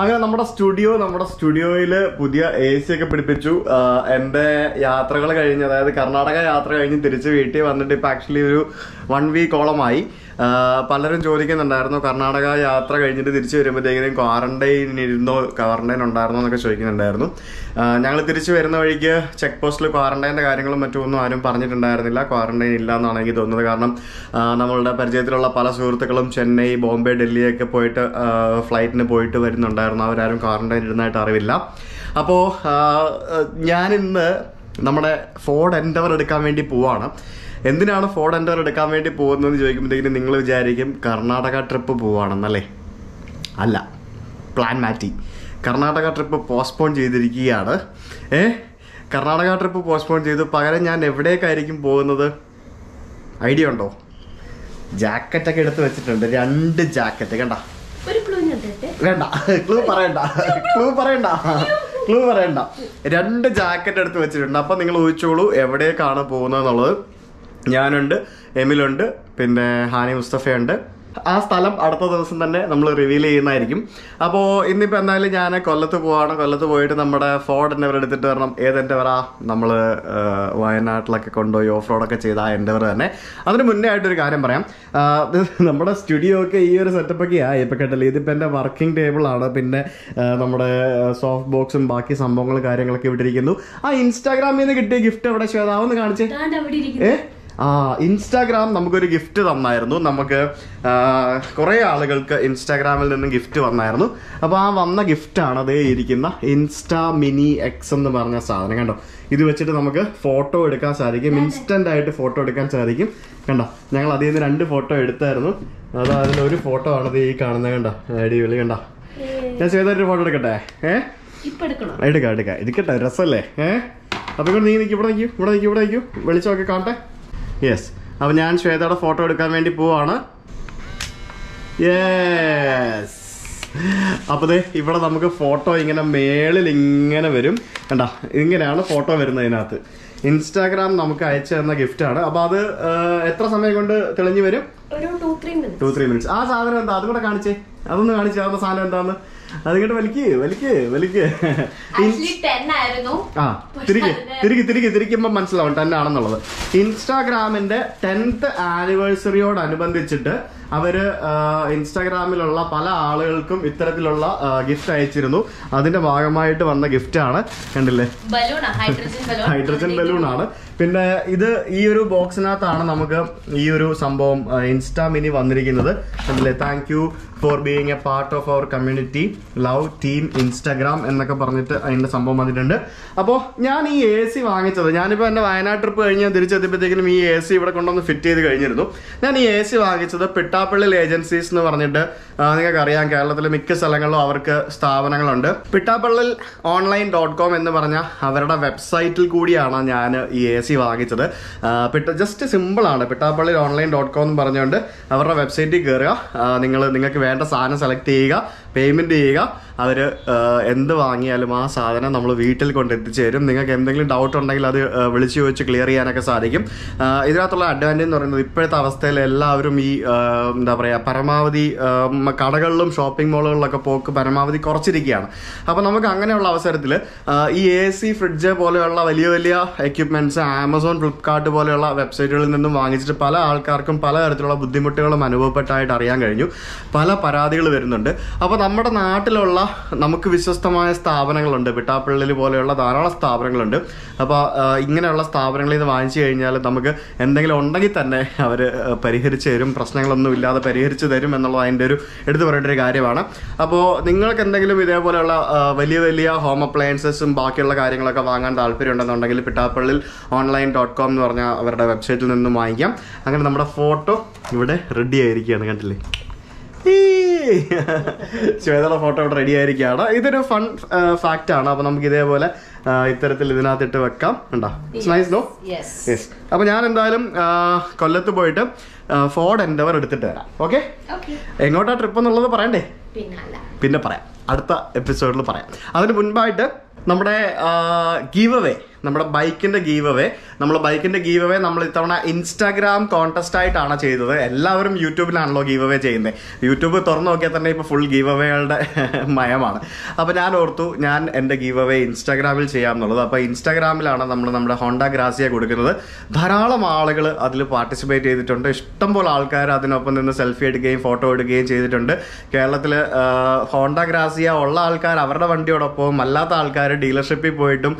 അങ്ങനെ നമ്മുടെ സ്റ്റുഡിയോയിൽ പുതിയ AC ഒക്കെ പിടിപ്പിച്ചു. എൻ്റെ യാത്രകൾ കഴിഞ്ഞ്, അതായത് കർണാടക യാത്ര കഴിഞ്ഞ് തിരിച്ച് വീട്ടിൽ വന്നിട്ട് ഇപ്പം ആക്ച്വലി ഒരു 1 വീക്കോളമായി. പലരും ചോദിക്കുന്നുണ്ടായിരുന്നു കർണാടക യാത്ര കഴിഞ്ഞിട്ട് തിരിച്ചു വരുമ്പോഴത്തേക്കും ക്വാറന്റൈൻ ഉണ്ടായിരുന്നോ എന്നൊക്കെ ചോദിക്കുന്നുണ്ടായിരുന്നു. ഞങ്ങൾ തിരിച്ചു വരുന്ന വഴിക്ക് ചെക്ക് പോസ്റ്റിൽ ക്വാറന്റൈൻ്റെ കാര്യങ്ങളും മറ്റൊന്നും ആരും പറഞ്ഞിട്ടുണ്ടായിരുന്നില്ല. ക്വാറന്റൈൻ ഇല്ല എന്നാണ് എനിക്ക് തോന്നുന്നത്. കാരണം നമ്മളുടെ പരിചയത്തിലുള്ള പല സുഹൃത്തുക്കളും ചെന്നൈ, ബോംബെ, ഡൽഹിയൊക്കെ പോയിട്ട് ഫ്ലൈറ്റിന് പോയിട്ട് വരുന്നുണ്ടായിരുന്നു. അവരാരും ക്വാറന്റൈൻ ഇരുന്നായിട്ട് അറിവില്ല. അപ്പോൾ ഞാനിന്ന് നമ്മുടെ ഫോർഡ് എൻഡവർ എടുക്കാൻ വേണ്ടി പോവാണ്. എന്തിനാണ് ഫോർഡ് എൻഡവർ എടുക്കാൻ വേണ്ടി പോകുന്നതെന്ന് ചോദിക്കുമ്പോഴത്തേക്കും നിങ്ങൾ വിചാരിക്കും കർണാടക ട്രിപ്പ് പോവാണെന്നല്ലേ. അല്ല, പ്ലാൻ മാറ്റി. കർണാടക ട്രിപ്പ് പോസ്റ്റ്പോൺ ചെയ്തിരിക്കുകയാണ്. കർണാടക ട്രിപ്പ് പോസ്റ്റ്പോൺ ചെയ്തു. പകരം ഞാൻ എവിടേക്കായിരിക്കും പോകുന്നത് ഐഡിയ ഉണ്ടോ? ജാക്കറ്റൊക്കെ എടുത്ത് വെച്ചിട്ടുണ്ട്. 2 ജാക്കറ്റ് കണ്ട. വേണ്ട, ക്ലൂ പറയണ്ട. 2 ജാക്കറ്റ് എടുത്ത് വെച്ചിട്ടുണ്ട്. അപ്പം നിങ്ങൾ ഊഹിച്ചോളൂ എവിടേക്കാണ് പോകുന്നതെന്നുള്ളത്. ഞാനുണ്ട്, എമിലുണ്ട്, പിന്നെ ഹാനി മുസ്തഫയുണ്ട്. ആ സ്ഥലം അടുത്ത ദിവസം തന്നെ നമ്മൾ റിവീൽ ചെയ്യുന്നതായിരിക്കും. അപ്പോൾ ഇന്നിപ്പോൾ എന്തായാലും ഞാൻ കൊല്ലത്ത് പോവാണ്. കൊല്ലത്ത് പോയിട്ട് നമ്മുടെ ഫോർഡ് എൻഡവർ എടുത്തിട്ട് വരണം. ഏത് എൻഡവറാ? നമ്മൾ വയനാട്ടിലൊക്കെ കൊണ്ടുപോയി ഓഫ് റോഡൊക്കെ ചെയ്ത ആ എൻഡവർ തന്നെ. അതിന് മുന്നേ ആയിട്ടൊരു കാര്യം പറയാം. നമ്മുടെ സ്റ്റുഡിയോ ഒക്കെ ഈ ഒരു സെറ്റപ്പൊക്കെ ഇപ്പം കേട്ടല്ലേ. ഇതിപ്പോൾ എൻ്റെ വർക്കിംഗ് ടേബിളാണ്. പിന്നെ നമ്മുടെ സോഫ്റ്റ് ബോക്സും ബാക്കി സംഭവങ്ങളും കാര്യങ്ങളൊക്കെ ഇവിടെ ഇരിക്കുന്നു. ആ ഇൻസ്റ്റാഗ്രാമിൽ നിന്ന് കിട്ടിയ ഗിഫ്റ്റ് എവിടെ ശ്വേതാവെന്ന് കാണിച്ചേ. ഇൻസ്റ്റാഗ്രാം നമുക്കൊരു ഗിഫ്റ്റ് തന്നായിരുന്നു. നമുക്ക് കുറേ ആളുകൾക്ക് ഇൻസ്റ്റാഗ്രാമിൽ നിന്നും ഗിഫ്റ്റ് വന്നായിരുന്നു. അപ്പോൾ ആ വന്ന ഗിഫ്റ്റാണ് അതേ ഇരിക്കുന്ന ഇൻസ്റ്റാ മിനി എക്സ് എന്ന് പറഞ്ഞ സാധനം. കണ്ടോ, ഇത് വെച്ചിട്ട് നമുക്ക് ഫോട്ടോ എടുക്കാൻ സാധിക്കും. ഇൻസ്റ്റന്റ് ആയിട്ട് ഫോട്ടോ എടുക്കാൻ സാധിക്കും. കണ്ടോ, ഞങ്ങൾ അതിൽ നിന്ന് 2 ഫോട്ടോ എടുത്തായിരുന്നു. അതിലൊരു ഫോട്ടോ ആണ് ഈ കാണുന്നത്. കണ്ടോ, അടിപൊളി. കണ്ടോ, ഞാൻ ചെയ്തൊരു ഫോട്ടോ എടുക്കട്ടെ? എടുക്കാം. ഇരിക്കട്ടെ, രസമല്ലേ? അപ്പോൾ നീ ഇവിടെ നിൽക്കൂ. വെളിച്ചമൊക്കെ കാണട്ടെ. യെസ്. അപ്പോൾ ഞാൻ ശ്വേതയുടെ ഫോട്ടോ എടുക്കാൻ വേണ്ടി പോവാണ്. യെസ്. അപ്പോൾ ഇവിടെ നമുക്ക് ഫോട്ടോ ഇങ്ങനെ മേളിൽ ഇങ്ങനെ വരും. കണ്ടാ, ഇങ്ങനെയാണ് ഫോട്ടോ വരുന്നതിനകത്ത്. ഇൻസ്റ്റാഗ്രാം നമുക്ക് അയച്ചു തന്ന ഗിഫ്റ്റാണ്. അപ്പോൾ അത് എത്ര സമയം കൊണ്ട് തെളിഞ്ഞു വരും? 2-3 മിനിറ്റ്സ്. ആ സാധനം എന്താ? അതും കൂടെ കാണിച്ചേ. അതൊന്ന് കാണിച്ചേ. ആ സാധനം എന്താന്ന്? അതിങ്ങോട്ട് വലിക്ക്. തിരിക്കുമ്പോ മനസ്സിലാവും 10 ആണെന്നുള്ളത്. ഇൻസ്റ്റാഗ്രാമിന്റെ 10th ആനിവേഴ്സറിയോടനുബന്ധിച്ചിട്ട് അവര് ഇൻസ്റ്റാഗ്രാമിലുള്ള പല ആളുകൾക്കും ഇത്തരത്തിലുള്ള ഗിഫ്റ്റ് അയച്ചിരുന്നു. അതിന്റെ ഭാഗമായിട്ട് വന്ന ഗിഫ്റ്റാണ്. കണ്ടില്ലേ, ഹൈഡ്രജൻ ബലൂൺ ആണ്. പിന്നെ ഇത് ഈ ഒരു ബോക്സിനകത്താണ് നമുക്ക് ഈ ഒരു സംഭവം ഇൻസ്റ്റാ മിനി വന്നിരിക്കുന്നത്. കണ്ടില്ലേ, thank you for being a part of our community, love team Instagram എന്നൊക്കെ പറഞ്ഞിട്ട് അതിന്റെ സംഭവം വന്നിട്ടുണ്ട്. അപ്പോൾ ഞാൻ ഈ AC വാങ്ങിച്ചത്, ഞാനിപ്പോൾ എൻ്റെ വയനാട് ട്രിപ്പ് കഴിഞ്ഞ് തിരിച്ചെത്തിയപ്പോഴത്തേക്കും ഈ AC ഇവിടെ കൊണ്ടുവന്ന് ഫിറ്റ് ചെയ്ത് കഴിഞ്ഞിരുന്നു. ഞാൻ ഈ AC വാങ്ങിച്ചത് പിട്ടാപ്പള്ളിൽ ഏജൻസീസ് എന്ന് പറഞ്ഞിട്ട്, നിങ്ങൾക്കറിയാം കേരളത്തിലെ മിക്ക സ്ഥലങ്ങളിലും അവർക്ക് സ്ഥാപനങ്ങളുണ്ട്. പിട്ടാപ്പള്ളിൽ online.com എന്ന് പറഞ്ഞ അവരുടെ വെബ്സൈറ്റിൽ കൂടിയാണ് ഞാൻ ഈ AC വാങ്ങിച്ചത്. ജസ്റ്റ് സിമ്പിളാണ്. പിട്ടാപ്പള്ളിൽ online.com എന്ന് പറഞ്ഞുകൊണ്ട് അവരുടെ വെബ്സൈറ്റിൽ കയറുക. നിങ്ങൾക്ക് വേണ്ട സാധനം സെലക്ട് ചെയ്യുക, പേയ്മെൻറ്റ് ചെയ്യുക. അവർ എന്ത് വാങ്ങിയാലും ആ സാധനം നമ്മൾ വീട്ടിൽ കൊണ്ടെത്തിച്ചു തരും. നിങ്ങൾക്ക് എന്തെങ്കിലും ഡൗട്ട് ഉണ്ടെങ്കിൽ അത് വിളിച്ച് ചോദിച്ച് ക്ലിയർ ചെയ്യാനൊക്കെ സാധിക്കും. ഇതിനകത്തുള്ള അഡ്വാൻറ്റേജ് എന്ന് പറയുന്നത് ഇപ്പോഴത്തെ അവസ്ഥയിൽ എല്ലാവരും ഈ എന്താ പറയുക, പരമാവധി കടകളിലും ഷോപ്പിംഗ് മോളുകളിലൊക്കെ പോക്ക് പരമാവധി കുറച്ചിരിക്കുകയാണ്. അപ്പോൾ നമുക്ക് അങ്ങനെയുള്ള അവസരത്തിൽ ഈ AC, ഫ്രിഡ്ജ് പോലെയുള്ള വലിയ വലിയ എക്യുപ്മെൻറ്റ്സ് ആമസോൺ, ഫ്ലിപ്കാർട്ട് പോലെയുള്ള വെബ്സൈറ്റുകളിൽ നിന്നും വാങ്ങിച്ചിട്ട് പല ആൾക്കാർക്കും പലതരത്തിലുള്ള ബുദ്ധിമുട്ടുകളും അനുഭവപ്പെട്ടായിട്ട് അറിയാൻ കഴിഞ്ഞു. പല പരാതികൾ വരുന്നുണ്ട്. അപ്പോൾ നമ്മുടെ നാട്ടിലുള്ള നമുക്ക് വിശ്വസ്തമായ സ്ഥാപനങ്ങളുണ്ട്. പിട്ടാപ്പള്ളിൽ പോലെയുള്ള ധാരാളം സ്ഥാപനങ്ങളുണ്ട്. അപ്പോൾ ഇങ്ങനെയുള്ള സ്ഥാപനങ്ങളിൽ നിന്ന് വാങ്ങിച്ചു കഴിഞ്ഞാൽ നമുക്ക് എന്തെങ്കിലും ഉണ്ടെങ്കിൽ തന്നെ അവർ പരിഹരിച്ച് തരും. പ്രശ്നങ്ങളൊന്നും ഇല്ലാതെ പരിഹരിച്ച് തരും എന്നുള്ളത് അതിൻ്റെ ഒരു എടുത്തു പറയേണ്ട ഒരു കാര്യമാണ്. അപ്പോൾ നിങ്ങൾക്ക് എന്തെങ്കിലും ഇതേപോലെയുള്ള വലിയ വലിയ ഹോം അപ്ലയൻസസും ബാക്കിയുള്ള കാര്യങ്ങളൊക്കെ വാങ്ങാൻ താല്പര്യം ഉണ്ടെന്നുണ്ടെങ്കിൽ പിട്ടാപ്പള്ളിൽ online.com എന്ന് പറഞ്ഞ അവരുടെ വെബ്സൈറ്റിൽ നിന്നും വാങ്ങിക്കാം. അങ്ങനെ നമ്മുടെ ഫോട്ടോ ഇവിടെ റെഡി ആയിരിക്കുകയാണ്. കണ്ടില്ലേ, ശ്വേതയുടെ ഫോട്ടോ ഇവിടെ റെഡി ആയിരിക്കുകയാണ്. ഇതൊരു ഫൺ ഫാക്റ്റ് ആണ്. അപ്പോൾ നമുക്ക് ഇതേപോലെ ഇത്തരത്തിൽ ഇതിനകത്തിട്ട് വെക്കാം. ഉണ്ടോ? Nice no? യെസ്. അപ്പോൾ ഞാൻ എന്തായാലും കൊല്ലത്ത് പോയിട്ട് ഫോർഡ് എൻഡവർ എടുത്തിട്ട് വരാം. ഓക്കെ? എങ്ങോട്ടാ ട്രിപ്പ് എന്നുള്ളത് പറയണ്ടേ? പിന്നെ പറയാം, അടുത്ത എപ്പിസോഡിൽ പറയാം. അതിന് മുൻപായിട്ട് നമ്മുടെ ഗീവ് അവേ നമ്മുടെ ബൈക്കിൻ്റെ ഗീവ് അവേ നമ്മൾ ഇത്തവണ ഇൻസ്റ്റാഗ്രാം കോൺടെസ്റ്റ് ആയിട്ടാണ് ചെയ്തത്. എല്ലാവരും യൂട്യൂബിലാണല്ലോ ഗീവ് അവേ ചെയ്യുന്നത്. യൂട്യൂബ് തുറന്നു നോക്കിയാൽ തന്നെ ഇപ്പോൾ ഫുൾ ഗീവ് അവേകളുടെ മയമാണ്. അപ്പോൾ ഞാൻ ഓർത്തു ഞാൻ എൻ്റെ ഗീവ് അവേ ഇൻസ്റ്റാഗ്രാമിൽ ചെയ്യാമെന്നുള്ളത്. അപ്പോൾ ഇൻസ്റ്റാഗ്രാമിലാണ് നമ്മൾ നമ്മുടെ ഹോണ്ട ഗ്രാസിയ കൊടുക്കുന്നത്. ധാരാളം ആളുകൾ അതിൽ പാർട്ടിസിപ്പേറ്റ് ചെയ്തിട്ടുണ്ട്. ഇഷ്ടംപോലെ ആൾക്കാർ അതിനൊപ്പം നിന്ന് സെൽഫി എടുക്കുകയും ഫോട്ടോ എടുക്കുകയും ചെയ്തിട്ടുണ്ട്. കേരളത്തിൽ ഹോണ്ട ഗ്രാസിയ ഉള്ള ആൾക്കാർ അവരുടെ വണ്ടിയോടൊപ്പം, അല്ലാത്ത ആൾക്കാർ ഡീലർഷിപ്പിൽ പോയിട്ടും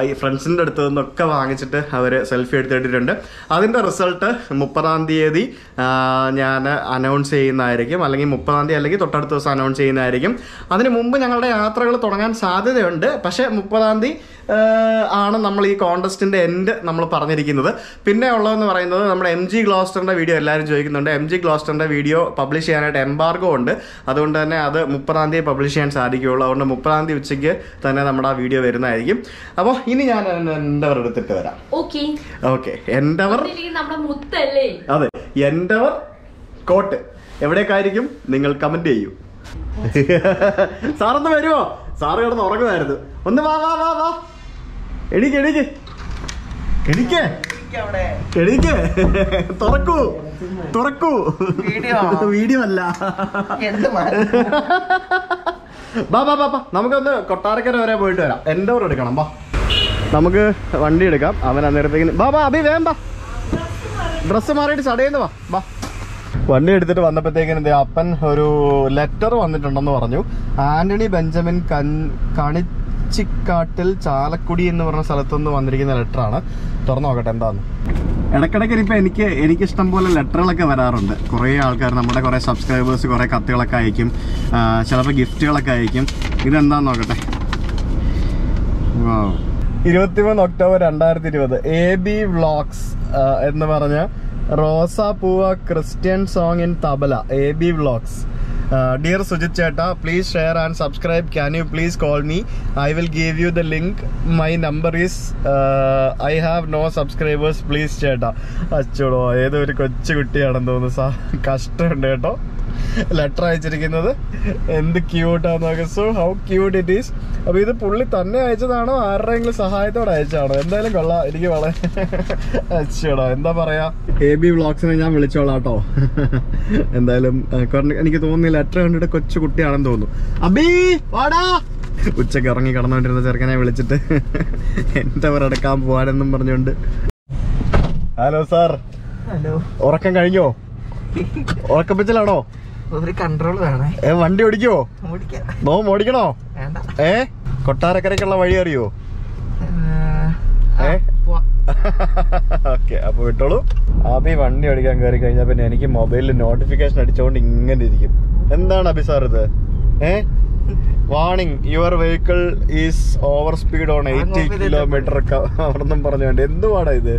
ഈ ഫ്രണ്ട്സിൻ്റെ അടുത്ത് നിന്നൊക്കെ വാങ്ങിച്ചിട്ട് അവർ സെൽഫി എടുത്തിട്ടുണ്ട്. അതിൻ്റെ റിസൾട്ട് 30-ാം തീയതി ഞാൻ അനൗൺസ് ചെയ്യുന്നതായിരിക്കും, അല്ലെങ്കിൽ 30-ാം തീയതി അല്ലെങ്കിൽ തൊട്ടടുത്ത ദിവസം അനൗൺസ് ചെയ്യുന്നതായിരിക്കും. അതിന് മുമ്പ് ഞങ്ങളുടെ യാത്രകൾ തുടങ്ങാൻ സാധ്യതയുണ്ട്. പക്ഷേ 30-ാം തീയതി ആണ് നമ്മൾ ഈ കോൺടെസ്റ്റിൻ്റെ എൻഡ് നമ്മൾ പറഞ്ഞിരിക്കുന്നത്. പിന്നെ ഉള്ളതെന്ന് പറയുന്നത് നമ്മുടെ MG ഗ്ലോസ്റ്ററിൻ്റെ വീഡിയോ എല്ലാവരും ചോദിക്കുന്നുണ്ട്. MG ഗ്ലോസ്റ്ററിൻ്റെ വീഡിയോ പബ്ലിഷ് ചെയ്യാനായിട്ട് എംബാർഗോ ഉണ്ട്. അതുകൊണ്ട് തന്നെ അത് 30-ാം തീയതി പബ്ലിഷ് ചെയ്യാൻ സാധിക്കുകയുള്ളൂ. അതുകൊണ്ട് 30-ാം തീയതി ഉച്ചയ്ക്ക് തന്നെ നമ്മുടെ ആ വീഡിയോ വരുന്നതായിരിക്കും. അപ്പോൾ ഇനി ഞാൻ എൻഡവർ എടുത്തിട്ട് വരാം. ഓക്കെ, എൻഡവർ, അതെ, എൻഡവർ കോട്ട് എവിടേക്കായിരിക്കും നിങ്ങൾ കമന്റ് ചെയ്യൂ. സാറൊന്ന് വരുമോ? സാറ് കിടന്ന് ഉറങ്ങുമായിരുന്നു. ഒന്ന് വാ വാ വാ വാ, എണീക്ക് എണീക്ക് എണീക്ക് എണീക്ക്, തുറക്കൂ തുറക്കൂ. വീഡിയോ അല്ല. ബാ ബാ ബാ, നമുക്കൊന്ന് കൊട്ടാരക്കര വരെ പോയിട്ട് വരാം. എൻഡവർ എടുക്കണം. ബാ, നമുക്ക് വണ്ടി എടുക്കാം. അവൻ അന്നേരത്തേക്ക് ബാ ബാ അഭി വേം ബാ, ഡ്രസ്സ് മാറിയിട്ട് ചടയുന്നു. വാ ബാ. വണ്ടി എടുത്തിട്ട് വന്നപ്പോഴത്തേക്കിന് അപ്പൻ ഒരു ലെറ്റർ വന്നിട്ടുണ്ടെന്ന് പറഞ്ഞു. ആന്റണി ബെഞ്ചമിൻ കണിച്ചിക്കാട്ടിൽ ചാലക്കുടി എന്ന് പറഞ്ഞ സ്ഥലത്തുനിന്ന് വന്നിരിക്കുന്ന ലെറ്ററാണ്. തുറന്നു നോക്കട്ടെ എന്താന്ന്. ഇടയ്ക്കിടയ്ക്ക് ഇപ്പം എനിക്ക് ഇഷ്ടം പോലെ ലെറ്ററുകളൊക്കെ വരാറുണ്ട്. കുറേ ആൾക്കാർ, നമ്മുടെ കുറേ സബ്സ്ക്രൈബേഴ്സ് കുറേ കത്തുകളൊക്കെ അയക്കും, ചിലപ്പോൾ ഗിഫ്റ്റുകളൊക്കെ അയക്കും. ഇതെന്താന്ന് നോക്കട്ടെ. 21 ഒക്ടോബർ 2020 AB വ്ളോഗ്സ് എന്ന് പറഞ്ഞ റോസാപ്പൂവ Christian song in tabla. AB vlogs. Dear Sujith Cheta, please share and subscribe. Can you please call me? I will give you the link. My number is I have no subscribers. Please Cheta. അച്ചോടോ, ഏതൊരു കൊച്ചു കുട്ടിയാണെന്ന് തോന്നുന്നു. കഷ്ടമുണ്ട് കേട്ടോ. Letter അയച്ചിരിക്കുന്നത് എന്ത് ക്യൂട്ടാന്ന് നോക്കുക. So how cute it is. അപ്പൊ ഇത് പുള്ളി തന്നെ അയച്ചതാണോ ആരുടെയെങ്കിലും സഹായത്തോടെ അയച്ചതാണോ? എന്തായാലും കൊള്ളാം, എനിക്ക് വളരെ അച്ചോടാ. എന്താ പറയാ, AB വ്ളോഗ്സിനെ ഞാൻ വിളിച്ചോളാം കേട്ടോ. എന്തായാലും എനിക്ക് തോന്നുന്നില്ല, ലെറ്റർ കണ്ടിട്ട് കൊച്ചു കുട്ടിയാണെന്ന് തോന്നുന്നു. അബി വാടാ. ഉച്ചക്ക് ഇറങ്ങി കടന്നുകൊണ്ടിരുന്ന ചെറുക്കനെ വിളിച്ചിട്ട് എൻഡവർ എടുക്കാൻ പോവാനെന്നും പറഞ്ഞുകൊണ്ട്. Hello sir. ഹലോ. ഉറക്കം കഴിഞ്ഞോ? ഉറക്കപ്പിച്ചിലാണോ? കൺട്രോൾ വേണേ. വണ്ടി ഓടിക്കുവോ? ഓടിക്കണോ? കൊട്ടാരക്കരയ്ക്കുള്ള വഴി അറിയോ? ഓക്കെ, അപ്പൊ വിട്ടോളൂ. അബി വണ്ടി ഓടിക്കാൻ കയറി കഴിഞ്ഞാൽ പിന്നെ എനിക്ക് മൊബൈലിൽ നോട്ടിഫിക്കേഷൻ അടിച്ചുകൊണ്ട് ഇങ്ങനെ ഇരിക്കും. എന്താണ് അബി സാർ ഇത്? Warning, your vehicle is over speed on 80 km/h പറഞ്ഞുകൊണ്ട്. എന്തുവാടാ ഇത്?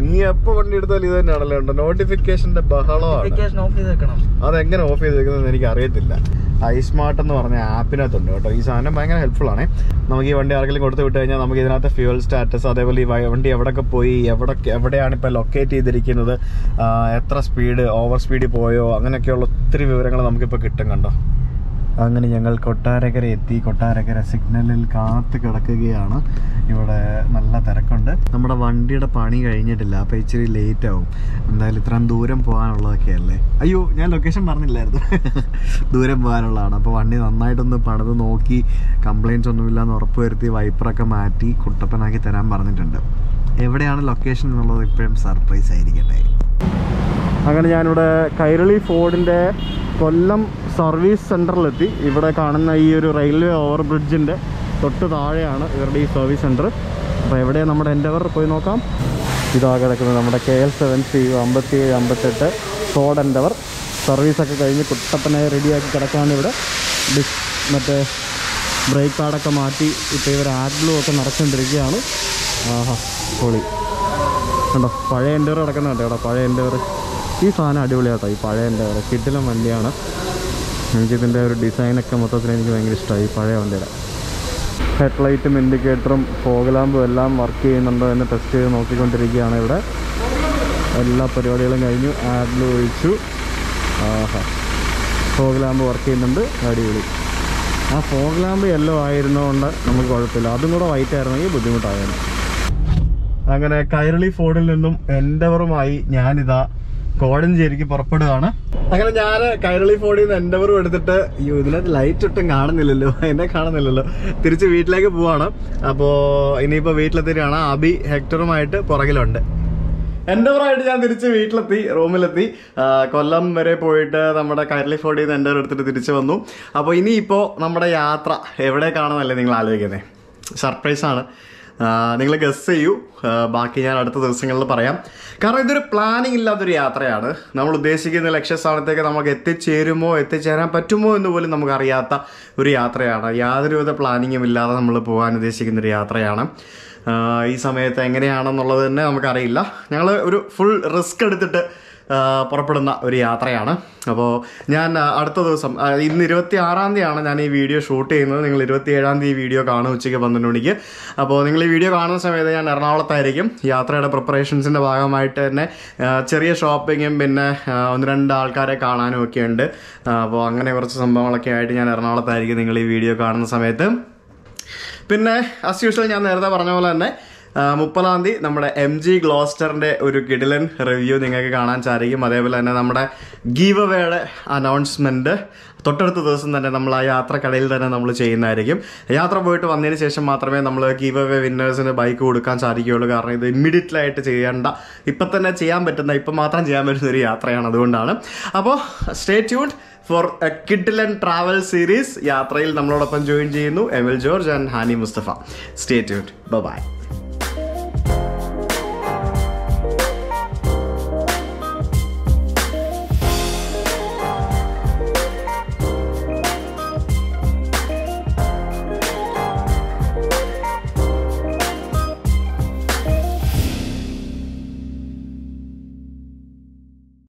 നീ എപ്പോ വണ്ടി എടുത്താലും ഇത് തന്നെയാണല്ലോ. നോട്ടിഫിക്കേഷന്റെ ബഹളമാണ്. അതെങ്ങനെ ഓഫ് ചെയ്ത് വെക്കുന്നത് എനിക്ക് അറിയത്തില്ല. ഐസ്മാർട്ട് എന്ന് പറഞ്ഞ ആപ്പിനകത്തുണ്ട് കേട്ടോ. ഈ സാധനം ഭയങ്കര ഹെൽപ്ഫുൾ ആണ്. നമുക്ക് ഈ വണ്ടി ആർക്കെങ്കിലും കൊടുത്തു വിട്ട് കഴിഞ്ഞാൽ നമുക്ക് ഇതിനകത്ത് ഫ്യൂവൽ സ്റ്റാറ്റസ്, അതേപോലെ ഈ വണ്ടി എവിടെയൊക്കെ പോയി, എവിടെയാണ് ഇപ്പോൾ ലൊക്കേറ്റ് ചെയ്തിരിക്കുന്നത്, എത്ര സ്പീഡ്, ഓവർ സ്പീഡിൽ പോയോ, അങ്ങനെയൊക്കെയുള്ള ഒത്തിരി വിവരങ്ങൾ നമുക്കിപ്പോൾ കിട്ടും കണ്ടോ. അങ്ങനെ ഞങ്ങൾ കൊട്ടാരക്കര എത്തി. കൊട്ടാരക്കര സിഗ്നലിൽ കാത്ത് കിടക്കുകയാണ്. ഇവിടെ നല്ല തിരക്കുണ്ട്. നമ്മുടെ വണ്ടിയുടെ പണി കഴിഞ്ഞിട്ടില്ല, അപ്പോൾ ഇച്ചിരി ലേറ്റ് ആവും. എന്തായാലും ഇത്രയും ദൂരം പോകാനുള്ളതൊക്കെ അല്ലേ. അയ്യോ, ഞാൻ ലൊക്കേഷൻ പറഞ്ഞില്ലായിരുന്നു. ദൂരം പോകാനുള്ളതാണ്. അപ്പോൾ വണ്ടി നന്നായിട്ടൊന്ന് പണിത് നോക്കി കംപ്ലയിൻറ്റ്സ് ഒന്നുമില്ലാന്ന് ഉറപ്പ് വരുത്തി വൈപ്പറൊക്കെ മാറ്റി കുട്ടപ്പനാക്കി തരാൻ പറഞ്ഞിട്ടുണ്ട്. എവിടെയാണ് ലൊക്കേഷൻ എന്നുള്ളത് ഇപ്പോഴും സർപ്രൈസ് ആയിരിക്കട്ടെ. അങ്ങനെ ഞാനിവിടെ കൈരളി ഫോർഡിൻ്റെ കൊല്ലം സർവീസ് സെൻറ്ററിലെത്തി. ഇവിടെ കാണുന്ന ഈ ഒരു റെയിൽവേ ഓവർ ബ്രിഡ്ജിൻ്റെ തൊട്ട് താഴെയാണ് ഇവരുടെ ഈ സർവീസ് സെൻറ്റർ. അപ്പോൾ എവിടെയാണ് നമ്മുടെ എൻഡവർ പോയി നോക്കാം. ഇതാ കിടക്കുന്നത് നമ്മുടെ KL7C 5758 ഫോർഡ് എൻഡവർ. സർവീസൊക്കെ കഴിഞ്ഞ് കുട്ടപ്പനെ റെഡിയാക്കി കിടക്കാണ് ഇവിടെ. മറ്റേ ബ്രേക്ക് പാഡൊക്കെ മാറ്റി ഇപ്പോൾ ഇവർ ആഡ്ബ്ലൂ ഒക്കെ നിറച്ചുകൊണ്ടിരിക്കുകയാണ്. ആഹാ, പൊളി കണ്ടോ. പഴയ എൻഡവർ കിടക്കുന്നുണ്ട് കേട്ടോ. പഴയ എൻഡവർ ഈ സാധനം അടിപൊളിയാട്ടോ. ഈ പഴയ എൻഡവർ കിടിലൻ വണ്ടിയാണ്. എനിക്കിതിൻ്റെ ഒരു ഡിസൈനൊക്കെ മൊത്തത്തിൽ എനിക്ക് ഭയങ്കര ഇഷ്ടമായി. പഴയ വണ്ടിയുടെ ഹെഡ്ലൈറ്റും ഇൻഡിക്കേറ്ററും ഫോഗ് ലാമ്പും എല്ലാം വർക്ക് ചെയ്യുന്നുണ്ടോ എന്ന് ടെസ്റ്റ് ചെയ്ത് നോക്കിക്കൊണ്ടിരിക്കുകയാണ് ഇവിടെ. എല്ലാ പരിപാടികളും കഴിഞ്ഞു. ആഡ്ബ്ലൂ ഒഴിച്ചു. ആഹാ, ഫോഗ് ലാമ്പ് വർക്ക് ചെയ്യുന്നുണ്ട്. അടിപൊളി. ആ ഫോഗ് ലാമ്പ് യെല്ലോ ആയിരുന്നതുകൊണ്ട് നമുക്ക് കുഴപ്പമില്ല. അതും കൂടെ വൈറ്റ് ആയിരുന്നെങ്കിൽ ബുദ്ധിമുട്ടായിരുന്നു. അങ്ങനെ കൈരളി ഫോർഡിൽ നിന്നും എൻഡവറുമായി ഞാനിതാ കോഴഞ്ചേരിക്ക് പുറപ്പെടുകയാണ്. അങ്ങനെ ഞാൻ കൈരളി ഫോർഡിൽ നിന്ന് എൻഡവറും എടുത്തിട്ട് ഇതിനകത്ത് ലൈറ്റ് ഒട്ടും കാണുന്നില്ലല്ലോ, എന്നെ കാണുന്നില്ലല്ലോ, തിരിച്ച് വീട്ടിലേക്ക് പോവാണ്. അപ്പോൾ ഇനിയിപ്പോൾ വീട്ടിലെത്തിയാണ്. അബി ഹെക്ടറുമായിട്ട് പുറകിലുണ്ട്. എൻഡവറായിട്ട് ഞാൻ തിരിച്ച് വീട്ടിലെത്തി, റൂമിലെത്തി. കൊല്ലം വരെ പോയിട്ട് നമ്മുടെ കൈരളി ഫോർഡിൽ നിന്ന് എൻഡവർ എടുത്തിട്ട് തിരിച്ചു വന്നു. അപ്പോൾ ഇനിയിപ്പോൾ നമ്മുടെ യാത്ര എവിടേക്കാണെന്നല്ലേ നിങ്ങൾ ആലോചിക്കുന്നത്? സർപ്രൈസാണ്. നിങ്ങൾ ഗസ് ചെയ്യൂ, ബാക്കി ഞാൻ അടുത്ത ദിവസങ്ങളിൽ പറയാം. കാരണം ഇതൊരു പ്ലാനിങ് ഇല്ലാത്തൊരു യാത്രയാണ്. നമ്മൾ ഉദ്ദേശിക്കുന്ന ലക്ഷ്യസ്ഥാനത്തേക്ക് നമുക്ക് എത്തിച്ചേരാൻ പറ്റുമോ എന്ന് പോലും നമുക്കറിയാത്ത ഒരു യാത്രയാണ്. യാതൊരുവിധ പ്ലാനിങ്ങും ഇല്ലാതെ നമ്മൾ പോകാൻ ഉദ്ദേശിക്കുന്നൊരു യാത്രയാണ്. ഈ സമയത്ത് എങ്ങനെയാണെന്നുള്ളത് തന്നെ നമുക്കറിയില്ല. ഞങ്ങൾ ഒരു ഫുൾ റിസ്ക് എടുത്തിട്ട് പുറപ്പെടുന്ന ഒരു യാത്രയാണ്. അപ്പോൾ ഞാൻ അടുത്ത ദിവസം, ഇന്ന് 26-ാം തീയതിയാണ് ഞാൻ ഈ വീഡിയോ ഷൂട്ട് ചെയ്യുന്നത്. നിങ്ങൾ 27-ാം തീയതി വീഡിയോ കാണും ഉച്ചയ്ക്ക് 12 മണിക്ക്. അപ്പോൾ നിങ്ങൾ ഈ വീഡിയോ കാണുന്ന സമയത്ത് ഞാൻ എറണാകുളത്തായിരിക്കും. യാത്രയുടെ പ്രിപ്പറേഷൻസിൻ്റെ ഭാഗമായിട്ട് തന്നെ ചെറിയ ഷോപ്പിങ്ങും പിന്നെ 1-2 ആൾക്കാരെ കാണാനും ഒക്കെ ഉണ്ട്. അപ്പോൾ അങ്ങനെ കുറച്ച് സംഭവങ്ങളൊക്കെ ആയിട്ട് ഞാൻ എറണാകുളത്തായിരിക്കും നിങ്ങൾ ഈ വീഡിയോ കാണുന്ന സമയത്ത്. പിന്നെ ആസ് യൂഷ്വൽ ഞാൻ നേരത്തെ പറഞ്ഞ പോലെ തന്നെ 30-ാം തീയതി നമ്മുടെ MG ഗ്ലോസ്റ്ററിൻ്റെ ഒരു കിടിലൻ റിവ്യൂ നിങ്ങൾക്ക് കാണാൻ സാധിക്കും. അതേപോലെ തന്നെ നമ്മുടെ ഗീവ് അവേയുടെ അനൗൺസ്മെൻറ്റ് തൊട്ടടുത്ത ദിവസം തന്നെ നമ്മൾ ആ യാത്രക്കടയിൽ തന്നെ നമ്മൾ ചെയ്യുന്നതായിരിക്കും. യാത്ര പോയിട്ട് വന്നതിന് ശേഷം മാത്രമേ നമ്മൾ ഗീവ് അവേ വിന്നേഴ്സിന് ബൈക്ക് കൊടുക്കാൻ സാധിക്കുകയുള്ളൂ. കാരണം ഇത് ഇമ്മീഡിയറ്റ്ലായിട്ട് ചെയ്യേണ്ട, ഇപ്പം തന്നെ ചെയ്യാൻ പറ്റുന്ന, ഇപ്പം മാത്രം ചെയ്യാൻ പറ്റുന്ന ഒരു യാത്രയാണ്. അതുകൊണ്ടാണ്. അപ്പോൾ സ്റ്റേ ട്യൂൺഡ് ഫോർ എ കിഡിലൻ ട്രാവൽ സീരീസ്. യാത്രയിൽ നമ്മളോടൊപ്പം ജോയിൻ ചെയ്യുന്നു എമിൽ ജോർജ് ആൻഡ് ഹാനി മുസ്തഫ. Stay tuned. ബൈ.